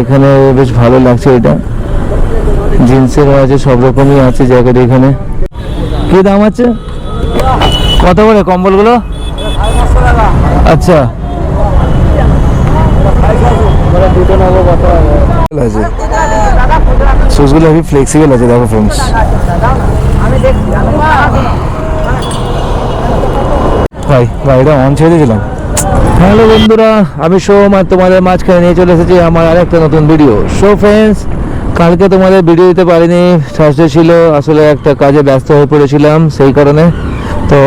এখানে বেশ ভালো লাগছে। এটা জিন্সেরও আছে, সব রকমই আছে জ্যাকেট এখানে। কি দাম আছে, কত করে কম্বলগুলো? আচ্ছা শুজগুলো হেভি ফ্লেক্সিবল আছে, দেখো ফ্রেন্ডস। ভাই এটা অন ছেড়ে দিয়েছিলাম। হ্যালো বন্ধুরা, আমি সোম আর তোমাদের মাঝখানে নিয়ে চলে এসেছি আমার আরেকটা নতুন ভিডিও। সো ফ্রেন্ডস, কালকে তোমাদের ভিডিও দিতে পারিনি, থার্সডে ছিল, আসলে একটা কাজে ব্যস্ত হয়ে পড়েছিলাম সেই কারণে। তো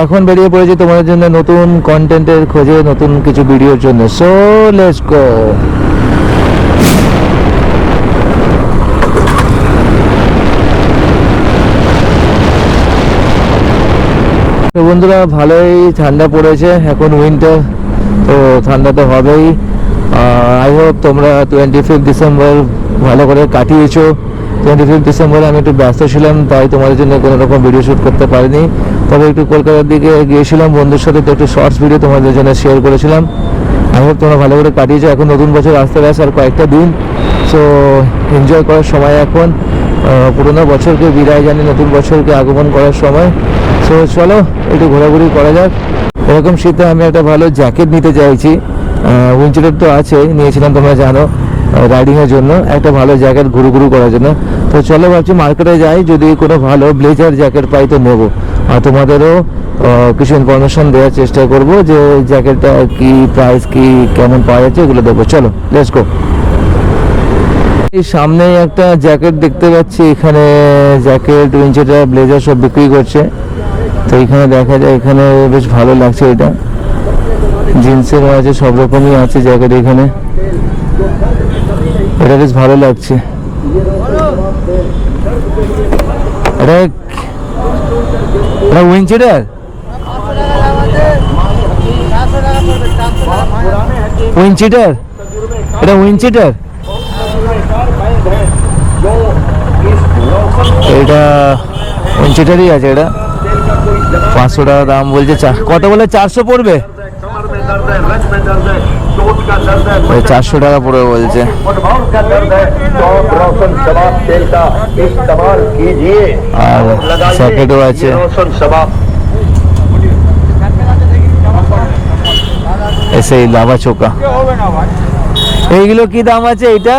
এখন বেরিয়ে পড়েছি তোমাদের জন্য নতুন কন্টেন্টের খোঁজে, নতুন কিছু ভিডিওর জন্য। So let's go. তো বন্ধুরা, ভালোই ঠান্ডা পড়েছে, এখন উইন্টার, তো ঠান্ডা তো হবেই। আই হোপ তোমরা 25 ডিসেম্বর ভালো করে কাটিয়েছো। 25 ডিসেম্বরে আমি একটু ব্যস্ত ছিলাম, তাই তোমাদের জন্য কোনো রকম ভিডিও শ্যুট করতে পারিনি। তবে একটু কলকাতার দিকে গিয়েছিলাম বন্ধুর সাথে, তো একটু শর্টস ভিডিও তোমাদের জন্য শেয়ার করেছিলাম। আই হোপ তোমরা ভালো করে কাটিয়েছো। এখন নতুন বছর আসতে ব্যস্ত আর কয়েকটা দিন, সো এনজয় করার সময় এখন। পুরোনো বছরকে বিদায় জানিয়ে নতুন বছরকে আগমন করার সময়। সো চলো একটু ঘোরাঘুরি করা যাক। এরকম শীতে আমি একটা ভালো জ্যাকেট নিতে চাইছি। উইন্টার তো আছে, নিয়েছিলাম তোমরা জানো রাইডিংয়ের জন্য, একটা ভালো জ্যাকেট ঘুরু করার জন্য। তো চলো ভাবছি মার্কেটে যাই, যদি কোনো ভালো ব্লেজার জ্যাকেট পাই তো নেবো। আর তোমাদেরও কিছু ইনফরমেশন দেওয়ার চেষ্টা করব, যে জ্যাকেটটা কি প্রাইস, কি কেমন পাওয়া যাচ্ছে, এগুলো দেবো। চলো লেটস গো। এই সামনেই একটা জ্যাকেট দেখতে পাচ্ছি, এখানে জ্যাকেট, উইন্টার, ব্লেজার সব বিক্রি করছে। তো এখানে দেখা যায়, এখানে বেশ ভালো লাগছে। এটা জিন্সেরও আছে, সব রকমই আছে জ্যাকেট এখানে। এটা বেশ ভালো লাগছে। এটা উইন্টার, উইন্টার, এটা উইন্টার, এটা উইন্টারই আছে। এটা 500 টাকা দাম বলছে। কত বলে? 400 পড়বে, 400 টাকা পড়বে বলছে। আর জ্যাকেটও আছে। এই লাভা চোকা, এইগুলো কি দাম আছে? এইটা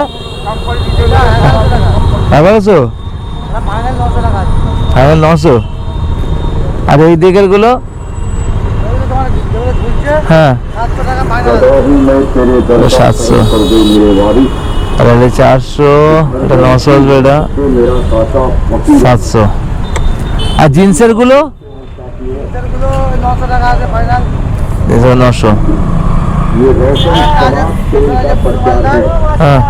1100, ফাইনাল 900। আর এই দিকের গুলো? হ্যাঁ 700, আর 400, এটা 900 আসবে, এটা 700। আর জিন্সের গুলো 900। হ্যাঁ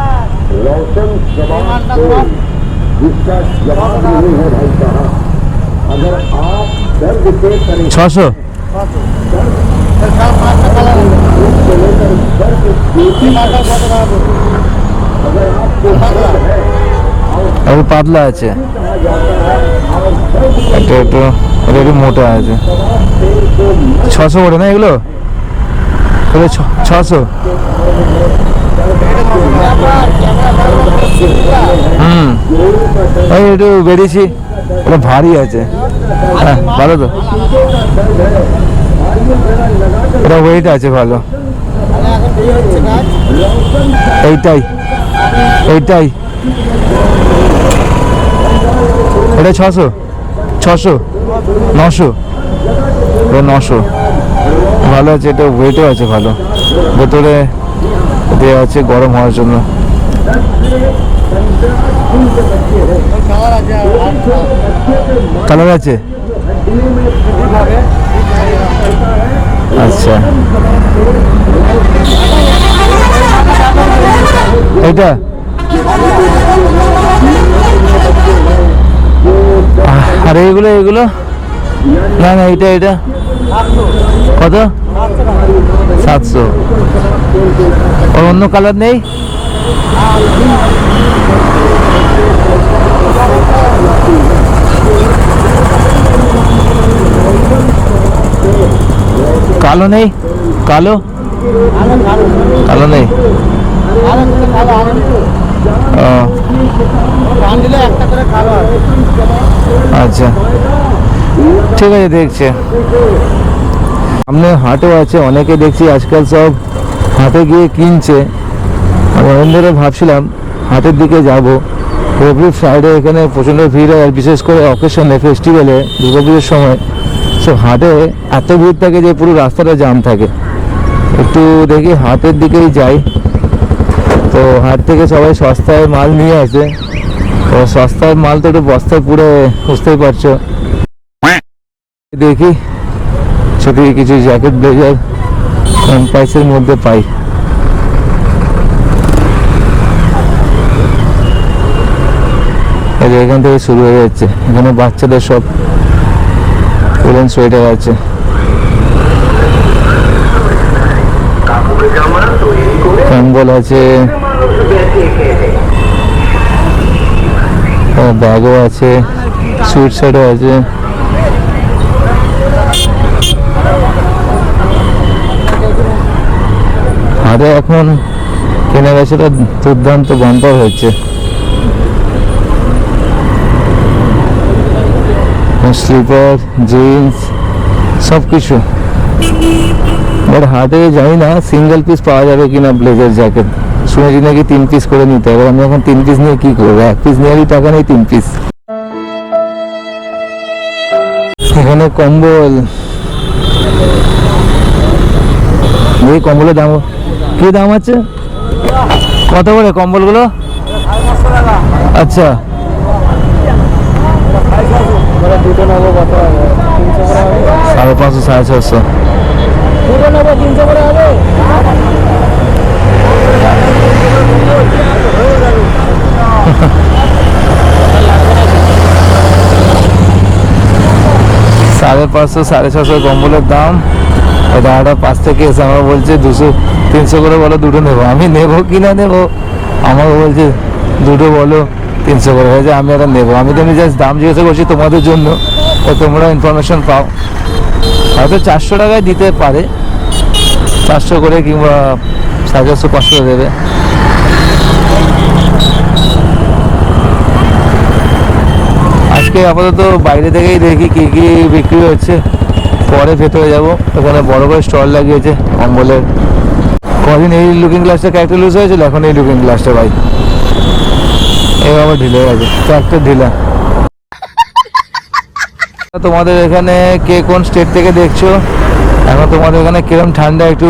600। পাতলা আছে, এটা একটু মোটা আছে। 600 করে না এগুলো? 600। আমি একটু বেরিয়েছি, ওটা ভারী আছে। হ্যাঁ ভালো তো, এটা ওয়েট আছে ভালো। এইটাই এটা 600, 900, এটা 900 ভালো আছে। এটা ওয়েটও আছে ভালো, ভেতরে দেওয়া আছে গরম হওয়ার জন্য। কালার আছে, আচ্ছা। এটা আর এগুলো না, এটা কত? 700। और অন্য কালার নেই? কালো নেই? কালো নেই। আচ্ছা ঠিক আছে, দেখছে সামনে হাটও আছে, অনেকে দেখছি আজকাল সব হাটে গিয়ে কিনছে। আমি অনেক ধরে ভাবছিলাম হাটের দিকে যাব। এভরি ফ্রাইডে এখানে প্রচণ্ড ভিড় হয়, আর বিশেষ করে অকেশনে, ফেস্টিভ্যালে, দুর্গাপুজোর সময় সব হাটে এত ভিড় থাকে যে পুরো রাস্তাটা জাম থাকে। একটু দেখি হাটের দিকেই যাই। তো হাট থেকে সবাই সস্তায় মাল নিয়ে আসে, তো সস্তার মাল তো একটু বস্তায় পুরো, বুঝতেই পারছো। দেখি যদি কিছু জ্যাকেট ব্লেজার কম প্রাইসের মধ্যে পাই। এখান থেকে শুরু হয়ে যাচ্ছে, এখানে বাচ্চাদের সব উলেন সোয়েটার আছে। কম্বল আছে, ব্যাগও আছে, সুইট শার্টও আছে। আরে এখন কেনাবেচাটা দুর্দান্ত বাম্পার হচ্ছে। স্লিপার, জিন্স, সব কিছু। বাট হাটে জানি না সিঙ্গেল পিস পাওয়া যাবে কিনা ব্লেজার জ্যাকেট। শুনেছি নাকি 3 পিস করে নিতে হবে। আমি এখন 3 পিস নিয়ে কি করবো? 1 পিস নেওয়ারই টাকা নেই, 3 পিস। এখানে কম্বল, এই কম্বলের দাম কি দাম আছে? কত করে কম্বলগুলো? আচ্ছা, দুটো নেবো কত হবে? 550, 450। দুটো নেবো 300 করে হবে। 550, 650 কম্বলের দাম। দাদাটা পাশ থেকে এসে আমার বলছে 200-300 করে বলো, দুটো নেবো। আমি নেবো কি না নেবো, আমাকে বলছে দুটো বলো 300 করে হয়েছে, আমি একটা নেবো। আমি তো আমি জাস্ট দাম জিজ্ঞাসা করছি তোমাদের জন্য, তো তোমরা ইনফরমেশন পাও। হয়তো 400 টাকায় দিতে পারে, 400 করে কিংবা 450, 500 দেবে। আজকে আপাতত বাইরে থেকেই দেখি কি কি বিক্রি হচ্ছে, পরে ভেতরে যাব। ওখানে বড় করে স্টল লাগিয়েছে কম্বলের। কদিন এই লুকিং গ্লাসটা ক্যারেক্টার লুজ হয়েছিল, এখন এই লুকিং গ্লাসটা ভাই এই আবার ঢিলে গেছে, ক্যারেক্টার ঢিলা। তোমাদের এখানে কে কোন স্টেট থেকে দেখছো, এখন তোমাদের এখানে কিরম ঠান্ডা একটু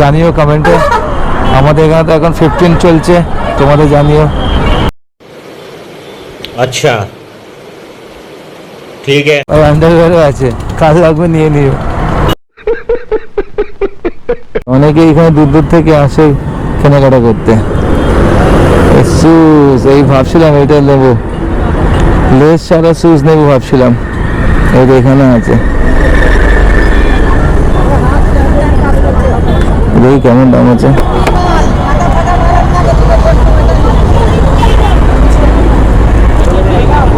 জানিও কমেন্টে। আমাদের এখানে তো এখন 15 চলছে, তোমাদের জানিও। আচ্ছা ঠিক আছে। আন্ডারওয়্যারও আছে, কাজ লাগবে নিয়ে নিও। অনেকে এখানে দূর দূর থেকে আসে কেনাকাটা করতে। শুজ এই ভাবছিলাম এটা নেবো, লেস ছাড়া শুজ নেবো ভাবছিলাম। এটা এখানে আছে, দেখি কেমন দাম আছে।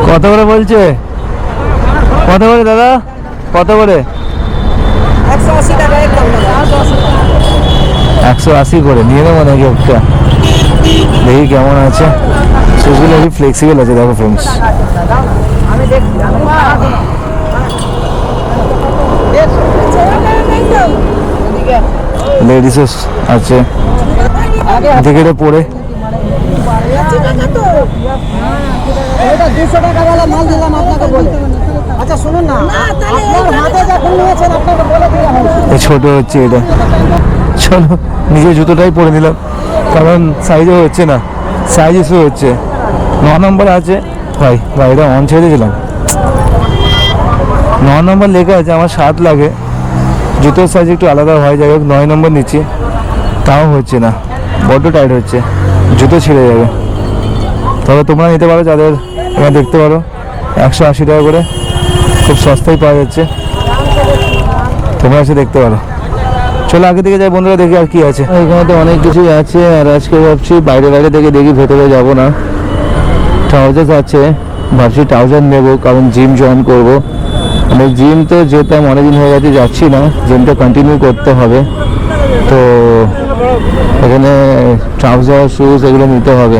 কত করে বলছে? কত করে দাদা, কত করে? 180 টাকা একদম। 180 করে নিয়ে নেবো নাকি একটা, দেখি কেমন আছে। শুজগুলো খুব ফ্লেক্সিবল আছে, দেখো ফ্রেন্ডস। আমি দেখছি, লেডিসও আছে, দেখে এটা পরে। এটা 200 টাকা वाला মাল দিলাম আপনাকে বলে। আচ্ছা শুনুন না, আপনার হাতে যখন নিয়েছেন আপনাকে বলে দিলাম। ছোট হচ্ছে এটা, চলো নিজের জুতোটাই পরে নিলাম, কারণ সাইজও হচ্ছে না, সাইজ ইস্যু হচ্ছে। 9 নম্বর আছে ভাই, এটা অন ছেড়ে দিয়েছিলাম। 9 নম্বর লেখা আছে, আমার 7 লাগে। জুতোর সাইজ একটু আলাদা হয়, যাই হোক 9 নম্বর নিচ্ছি, তাও হচ্ছে না, বড্ড টাইট হচ্ছে, জুতো ছিঁড়ে যাবে। তবে তোমরা নিতে পারো, যাদের এখানে দেখতে পারো 180 টাকা করে, খুব সস্তায় পাওয়া যাচ্ছে, তোমরা এসে দেখতে পারো। চলো আগে দিকে যাই বন্ধুরা, দেখি আর কি আছে। এখানে তো অনেক কিছুই আছে, আর আজকে ভাবছি বাইরে থেকে দেখি, ভেতরে যাব না। ট্রাউজার আছে, ভাবছি ট্রাউজার নেবো, কারণ জিম জয়েন করবো। মানে জিম তো যেতাম, অনেকদিন হয়ে গেছে যাচ্ছি না, জিমটা কন্টিনিউ করতে হবে। তো এখানে ট্রাউজার শুজ এগুলো নিতে হবে।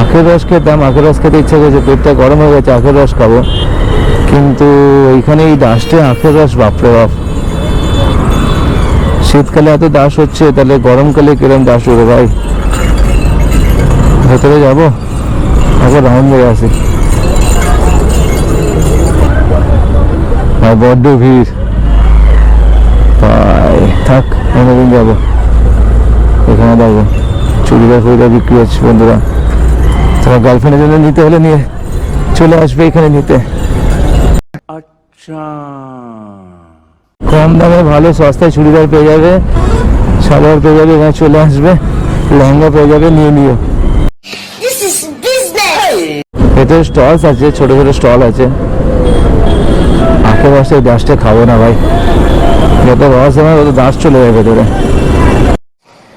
আখের রস খেতাম, আখের রস খেতে ইচ্ছা করছে, পেটটা গরম হয়ে গেছে, আখের রস খাবো, কিন্তু এইখানে এই ডাস্টে আখের রস বাপরে বাপ। শীতকালে এত ডাস্ট হচ্ছে, তাহলে গরমকালে কিরম ডাস্ট হবে ভাই। ভেতরে যাবো, আগে রাউন্ড হয়ে আসি। ভাই বড্ড ভিড় ভাই, থাক অন্যদিন যাবো। এখানে দেখো চুড়িদার ফুড়িদার বিক্রি হচ্ছে বন্ধুরা, তোমার গার্লফ্রেন্ডের জন্য নিতে হলে নিয়ে চলে আসবে এখানে নিতে। अच्छा কম দামে ভালো সস্তায় চুড়িদার পেয়ে যাবে, সালোয়ার পেয়ে যাবে, এখানে চলে আসবে, লেহেঙ্গা পেয়ে যাবে, নিয়ে নিও। ভেতরে স্টলস আছে, ছোট ছোট স্টল আছে। আখের রসে ডাস্টে খাবো না ভাই, যত রস আমার তত ডাস্ট চলে যাবে ভেতরে।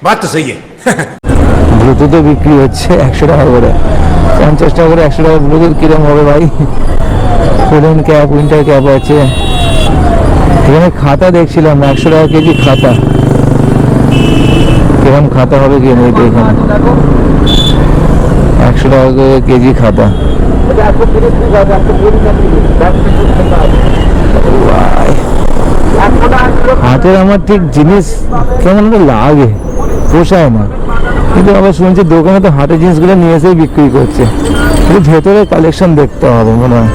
बात तो सही है ব্লুটুথও বিক্রি হচ্ছে 100 টাকা করে, 50 টাকা করে 100 টাকা ব্লুটুথ কিরম হবে ভাই। ফুলেন ক্যাপ, উইন্টার ক্যাপ আছে। এখানে খাতা দেখছিলাম 100 টাকা কেজি খাতা, কিরম খাতা হবে কি নেই তো এখানে 100 টাকা করে কেজি খাতা। হাতের আমার ঠিক জিনিস কেমন একটা লাগে, পোষায় না, কিন্তু আবার শুনছি দোকানে তো হাতের জিনিসগুলো নিয়ে এসেই বিক্রি করছে। কিন্তু ভেতরে কালেকশন দেখতে হবে মনে হয়।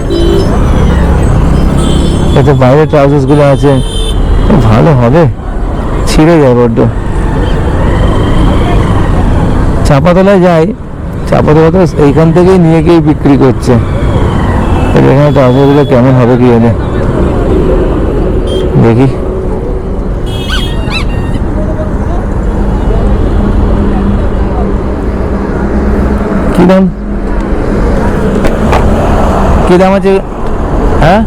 এতে বাইরে ট্রাউজার্স গুলো আছে, ভালো হবে, ছিঁড়ে যায় বড্ড। চাপাতলায় যাই, চাপাতলা তো এইখান থেকেই নিয়ে গিয়ে বিক্রি করছে। এখানে ট্রাউজার গুলো কেমন হবে কি জানে, দেখি। কি দাম, কি দাম আছে? হ্যাঁ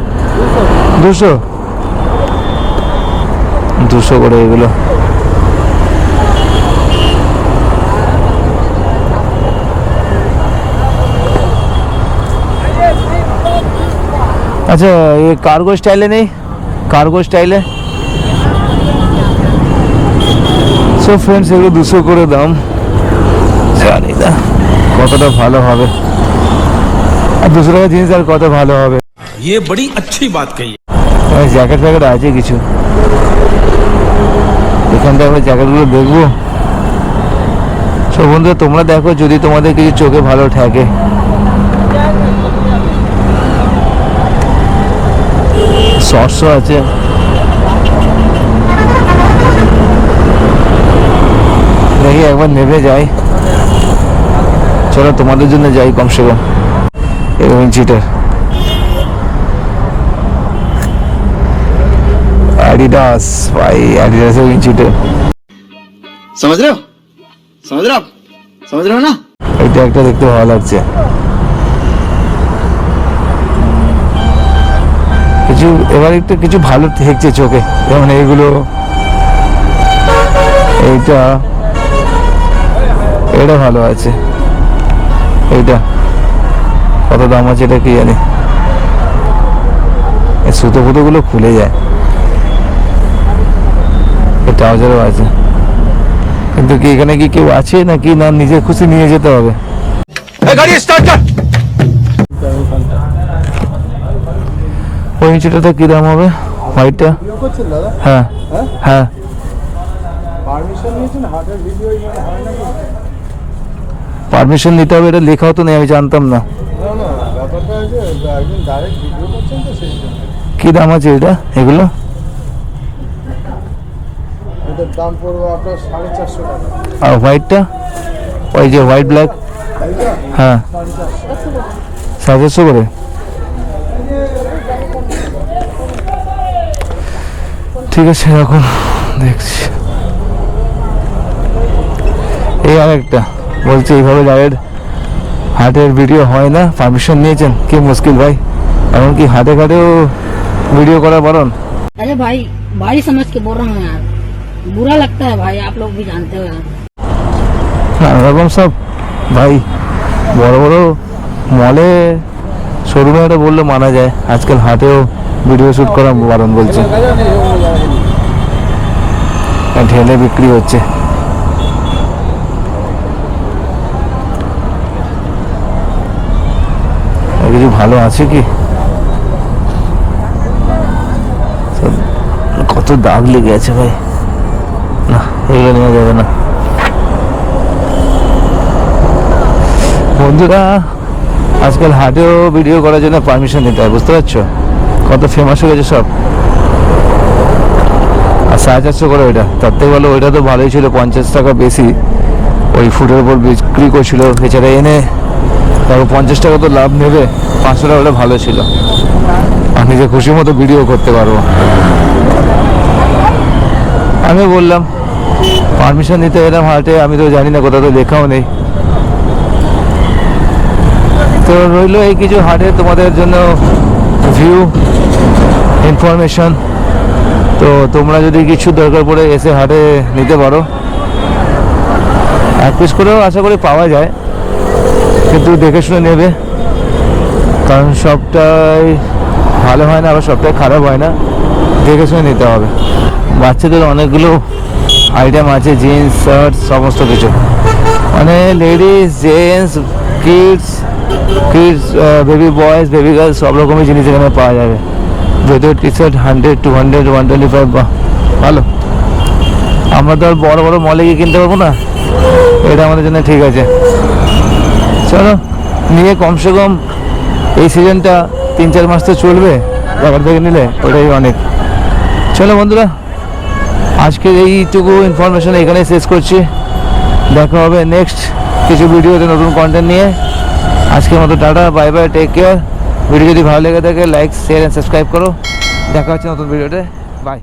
200 করে এগুলো। আচ্ছা ये कार्गो स्टाइले नहीं, कार्गो स्टाइले। সো ফ্রেন্ডস এগুলো 200 করে দাম, জানি না কতটা ভালো হবে, আর 200 টাকা জিনিস আর কত ভালো হবে। ये बड़ी अच्छी बात कही জ্যাকেট ফ্যাকেট আছে কিছু, এখান থেকে আমরা জ্যাকেটগুলো দেখবো। সব বন্ধুরা তোমরা দেখো যদি তোমাদের কিছু চোখে ভালো ঠেকে। শর্টসও আছে, দেখি একবার নেমে যাই। চলো তোমাদের জন্য যাই কমসে কম। এই ইঞ্চিটার एडिडास भाई, एडिडास है इंचिटर, समझ रहे हो समझ रहे हो ना। এটা একটা দেখতে ভালো লাগছে। কিছু এবার একটু কিছু ভালো ঠেকছে চোখে, যেমন এইগুলো, এইটা, এটা ভালো আছে। এইটা কত দাম আছে এটা কি জানি, এই সুতো ফুতোগুলো খুলে যায়। ট্রাউজারও আছে, কিন্তু কি এখানে কি কেউ আছে নাকি না নিজে খুশি নিয়ে যেতে হবে। गाड़ी स्टार्ट कर ওই ইঞ্চিটাতে কি দাম হবে হোয়াইটটা? হ্যাঁ হ্যাঁ পারমিশন নিতে হবে, এটা লেখাও তো নেই, আমি জানতাম না। কি দাম আছে এটা এগুলো? দাম পড়বে আপনার 450 টাকা। আর হোয়াইটটা, ওই যে হোয়াইট ব্ল্যাক, হ্যাঁ 750 করে। ঠিক আছে এখন দেখছি। এই আরেকটা বলছে এইভাবে ডাইরেক্ট হাটের ভিডিও হয় না, পারমিশন নিয়েছেন, কি মুশকিল ভাই, এমনকি হাটে ঘাটেও ভিডিও করা বারণ। अरे भाई भाई समझ के बोल रहा हूँ यार, बुरा लगता है भाई, आप लोग भी जानते हो यार। এরকম সব ভাই বড় বড় মলে শোরুমে এটা বললে মানা যায়, আজকাল হাটেও ভিডিও শ্যুট করা বারণ বলছে, ঢেলে বিক্রি হচ্ছে। কিছু ভালো আছে কি? কত দাগ লেগে আছে ভাই, না এগুলো নেওয়া যাবে না। বন্ধুরা আজকাল হাটেও ভিডিও করার জন্য পারমিশন নিতে হয়, বুঝতে পারছো? কত ফেমাস হয়ে গেছে সব। আর 450 করে ওইটা, তার থেকে ভালো ওইটা তো ভালোই ছিল, 50 টাকা বেশি ওই ফুটের উপর বিক্রি করছিল। এছাড়া এনে তারপর 50 টাকা তো লাভ নেবে, 500 টাকা ওটা ভালো ছিল, আর নিজে খুশি মতো ভিডিও করতে পারবো। আমি বললাম পারমিশন নিতে এলাম হাটে, আমি তো জানি না, কোথাও তো লেখাও নেই। তো রইলো এই কিছু হাটে তোমাদের জন্য ভিউ ইনফরমেশন। তো তোমরা যদি কিছু দরকার পড়ে এসে হাটে নিতে পারো, 1 পিস করেও আশা করি পাওয়া যায়, কিন্তু দেখে শুনে নেবে, কারণ সবটাই ভালো হয় না, আবার সবটাই খারাপ হয় না, দেখে শুনে নিতে হবে। বাচ্চাদের অনেকগুলো আইটেম আছে, জিন্স শার্ট সমস্ত কিছু, মানে ladies gents kids baby boys baby girls সব রকমের জিনিস এখানে পাওয়া যাবে। যদিও টি শার্ট 100 200 125, বাহ ভালো। আমরা তো আর বড় বড় মলে গিয়ে কিনতে পারবো না, এটা আমাদের জন্য ঠিক আছে। চলো নিয়ে কমসে কম এই সিজনটা 3-4 মাস তো চলবে, ব্যাপার থেকে নিলে ওটাই অনেক। চলো বন্ধুরা আজকের এইটুকু ইনফরমেশন এখানেই শেষ করছি, দেখা হবে নেক্সট কিছু ভিডিওতে নতুন কন্টেন্ট নিয়ে। আজকের মতো tata, bye bye, take care. Video যদি ভালো লেগে থাকে লাইক শেয়ার অ্যান্ড সাবস্ক্রাইব করো। দেখা হচ্ছে নতুন ভিডিওতে, বাই।